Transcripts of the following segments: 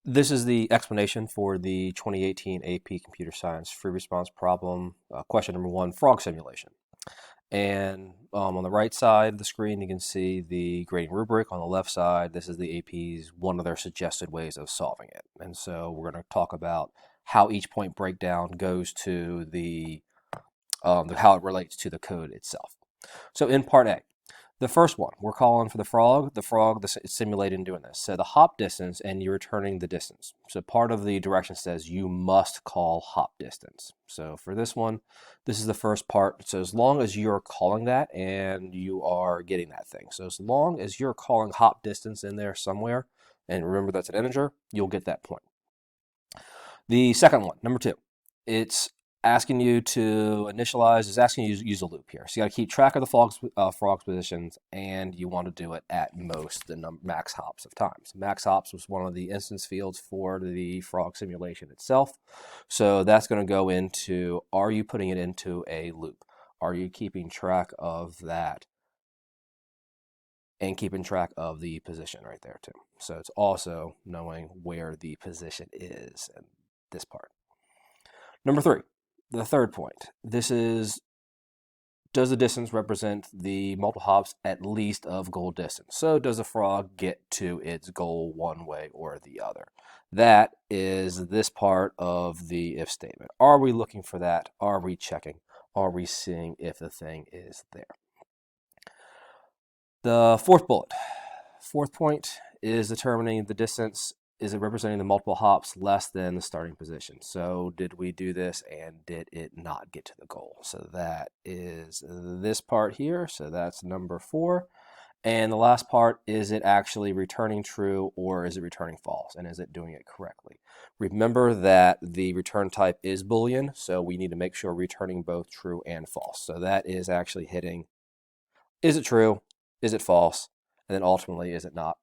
This is the explanation for the 2018 AP Computer Science free response problem. Question number 1, frog simulation. And on the right side of the screen, you can see the grading rubric. On the left side, this is the AP's one of their suggested ways of solving it. And so we're going to talk about how each point breakdown goes to how it relates to the code itself. So in part A, the first one, we're calling for the frog is simulating doing this. So the hop distance, and you're returning the distance. So part of the direction says you must call hop distance. So for this one, this is the first part. So as long as you're calling that and you are getting that thing. So as long as you're calling hop distance in there somewhere, and remember that's an integer, you'll get that point. The second one, number 2, it's asking you to initialize, is asking you to use a loop here. So you got to keep track of the frog's positions, and you want to do it at most the max hops of times. Max hops was one of the instance fields for the frog simulation itself. So that's going to go into, are you putting it into a loop? Are you keeping track of that? And keeping track of the position right there too. So it's also knowing where the position is in this part. Number 3. The third point, this is, does the distance represent the multiple hops at least of goal distance? So does the frog get to its goal one way or the other? That is this part of the if statement. Are we looking for that? Are we checking? Are we seeing if the thing is there? The fourth point is determining the distance. Is it representing the multiple hops less than the starting position? So did we do this and did it not get to the goal? So that is this part here. So that's number 4. And the last part, is it actually returning true or is it returning false? And is it doing it correctly? Remember that the return type is Boolean, so we need to make sure we're returning both true and false. So that is actually hitting, is it true? Is it false? And then ultimately, is it not?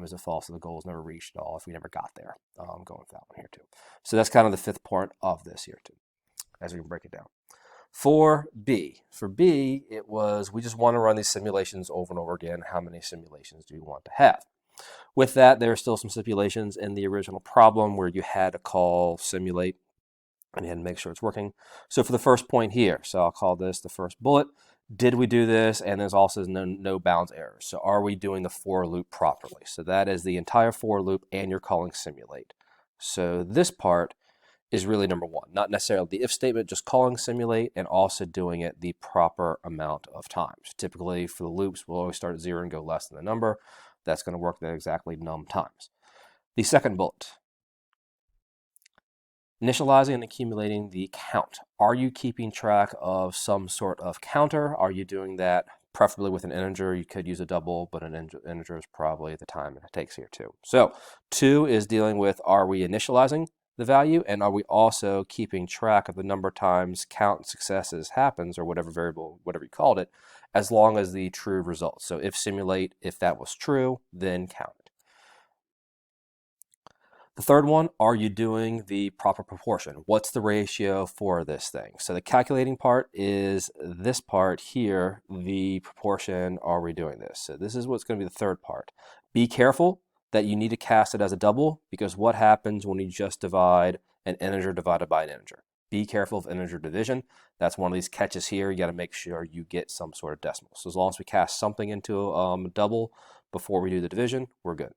Is it false? So the goal is never reached at all if we never got there. Going with that one here too. So that's kind of the 5th part of this here too, as we can break it down. For B, it was, we just want to run these simulations over and over again. How many simulations do you want to have? With that, there are still some stipulations in the original problem where you had to call simulate and you had to make sure it's working. So for the first point here, so I'll call this the first bullet. Did we do this? And there's also no bounds errors. So are we doing the for loop properly? So that is the entire for loop and you're calling simulate. So this part is really number 1, not necessarily the if statement, just calling simulate and also doing it the proper amount of times. Typically for the loops, we'll always start at 0 and go less than the number. That's going to work that exactly num times. The second bullet, initializing and accumulating the count. Are you keeping track of some sort of counter? Are you doing that preferably with an integer? You could use a double, but an integer is probably the time it takes here too. So 2 is dealing with, are we initializing the value, and are we also keeping track of the number of times count successes happens, or whatever variable, whatever you called it, as long as the true results. So if simulate, if that was true, then count it. The third one, are you doing the proper proportion? What's the ratio for this thing? So the calculating part is this part here, the proportion, are we doing this? So this is what's going to be the third part. Be careful that you need to cast it as a double, because what happens when you just divide an integer divided by an integer? Be careful of integer division. That's one of these catches here. You got to make sure you get some sort of decimal. So as long as we cast something into a double before we do the division, we're good.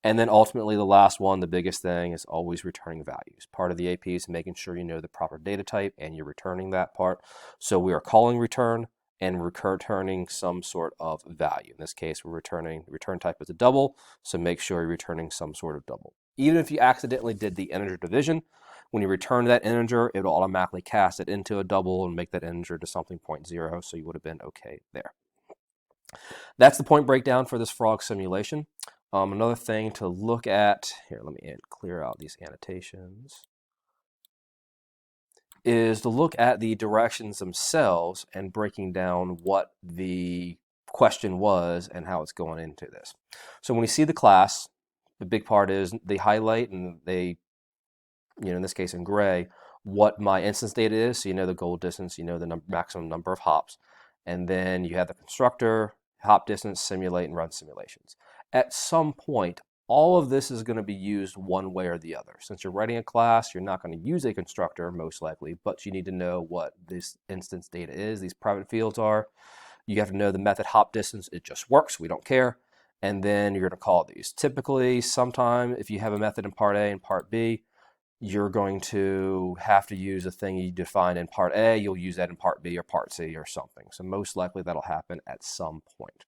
And then ultimately the last one, the biggest thing, is always returning values. Part of the AP is making sure you know the proper data type and you're returning that part. So we are calling return and returning some sort of value. In this case, we're returning, return type is a double, so make sure you're returning some sort of double. Even if you accidentally did the integer division, when you return that integer, it will automatically cast it into a double and make that integer to something 0.0, so you would have been okay there. That's the point breakdown for this frog simulation. Another thing to look at, here, let me clear out these annotations, is to look at the directions themselves and breaking down what the question was and how it's going into this. So when we see the class, the big part is they highlight and they, in this case in gray, what my instance data is. So you know the goal distance, you know the maximum number of hops. And then you have the constructor, hop distance, simulate, and run simulations. At some point, all of this is going to be used one way or the other. Since you're writing a class, you're not going to use a constructor most likely, but you need to know what this instance data is, these private fields are. You have to know the method hop distance. It just works. We don't care. And then you're going to call these. Typically, sometime if you have a method in part A and part B, you're going to have to use a thing you define in part A. You'll use that in part B or part C or something. So most likely that'll happen at some point.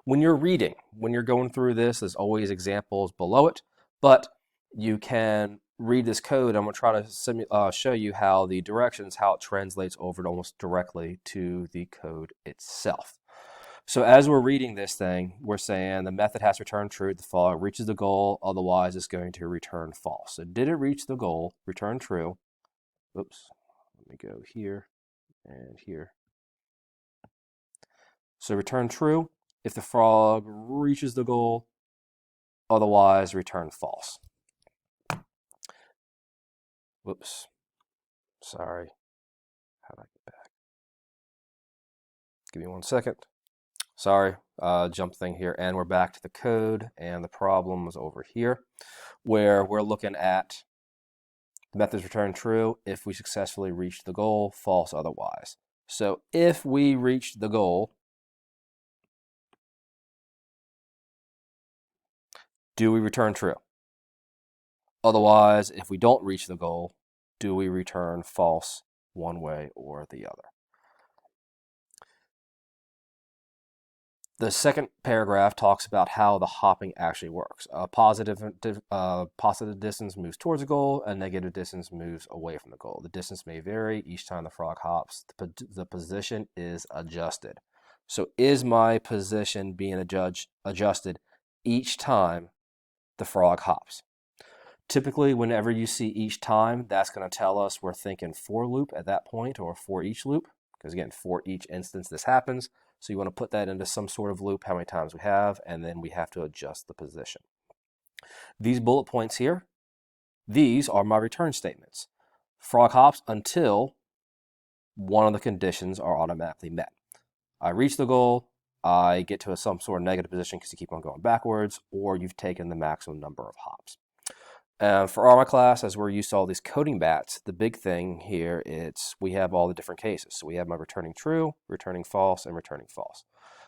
When you're reading, when you're going through this, there's always examples below it, but you can read this code. I'm going to try to show you how the directions, how it translates over almost directly to the code itself. So as we're reading this thing, we're saying the method has to return true if the following reaches the goal, otherwise it's going to return false. So did it reach the goal, return true. Oops, let me go here and here. So return true if the frog reaches the goal, otherwise return false. Whoops, sorry, how do I get back? Give me 1 second. Sorry, jump thing here, and we're back to the code, and the problem was over here, where we're looking at the methods return true if we successfully reach the goal, false otherwise. So if we reach the goal, do we return true? Otherwise, if we don't reach the goal, do we return false one way or the other? The second paragraph talks about how the hopping actually works. A positive distance moves towards the goal, a negative distance moves away from the goal. The distance may vary each time the frog hops. The position is adjusted. So is my position being adjusted each time the frog hops? Typically, whenever you see each time, that's going to tell us we're thinking for loop at that point, or for each loop, because again, for each instance this happens. So you want to put that into some sort of loop, how many times we have, and then we have to adjust the position. These bullet points here, these are my return statements. Frog hops until one of the conditions are automatically met. I reach the goal, I get to some sort of negative position because you keep on going backwards, or you've taken the maximum number of hops. For our class, as we're used to all these coding bats, the big thing here is we have all the different cases. So we have my returning true, returning false, and returning false.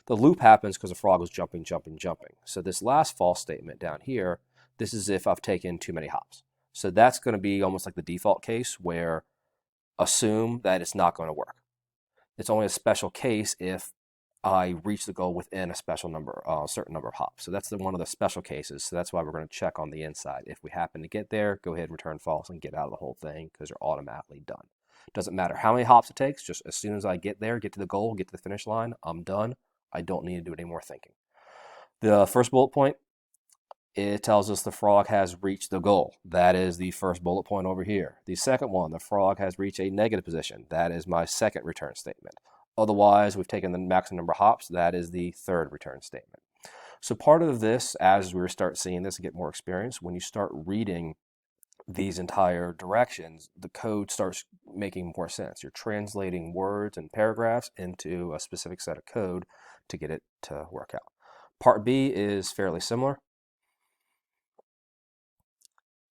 The loop happens because the frog was jumping, jumping, jumping. So this last false statement down here, this is if I've taken too many hops. So that's going to be almost like the default case where assume that it's not going to work. It's only a special case if I reach the goal within a special number, certain number of hops. So that's one of the special cases. So that's why we're going to check on the inside. If we happen to get there, go ahead and return false and get out of the whole thing because you're automatically done. Doesn't matter how many hops it takes. Just as soon as I get there, get to the goal, get to the finish line, I'm done. I don't need to do any more thinking. The first bullet point, it tells us the frog has reached the goal. That is the first bullet point over here. The second one, the frog has reached a negative position. That is my second return statement. Otherwise, we've taken the maximum number of hops. That is the third return statement. So part of this, as we start seeing this and get more experience, when you start reading these entire directions, the code starts making more sense. You're translating words and paragraphs into a specific set of code to get it to work out. Part B is fairly similar.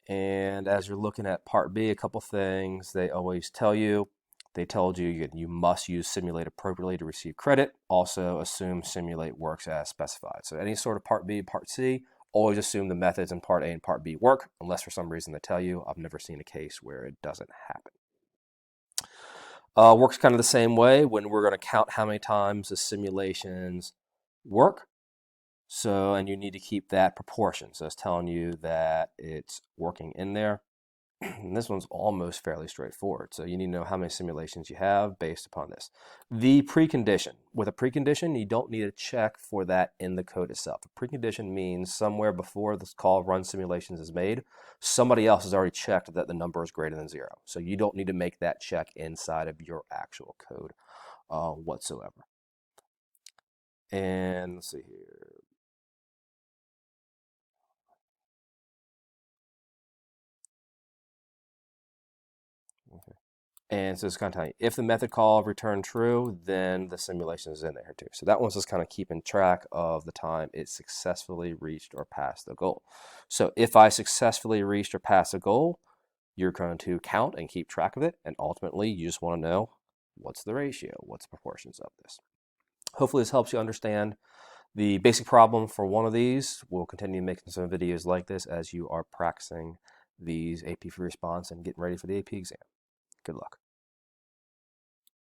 And as you're looking at part B, a couple things they always tell you. They told you you must use simulate appropriately to receive credit. Also assume simulate works as specified. So any sort of part B, part C, always assume the methods in part A and part B work, unless for some reason they tell you. I've never seen a case where it doesn't happen. Works kind of the same way when we're going to count how many times the simulations work. So, and you need to keep that proportion. So it's telling you that it's working in there. And this one's almost fairly straightforward. So you need to know how many simulations you have based upon this. The precondition. With a precondition, you don't need to check for that in the code itself. A precondition means somewhere before this call run simulations is made, somebody else has already checked that the number is greater than 0. So you don't need to make that check inside of your actual code whatsoever. And let's see here. Okay. And so it's kind of telling you, if the method call returned true, then the simulation is in there too. So that one's just kind of keeping track of the time it successfully reached or passed the goal. So if I successfully reached or passed a goal, you're going to count and keep track of it. And ultimately, you just want to know what's the ratio, what's the proportions of this. Hopefully this helps you understand the basic problem for one of these. We'll continue making some videos like this as you are practicing these AP free response and getting ready for the AP exam. Good luck.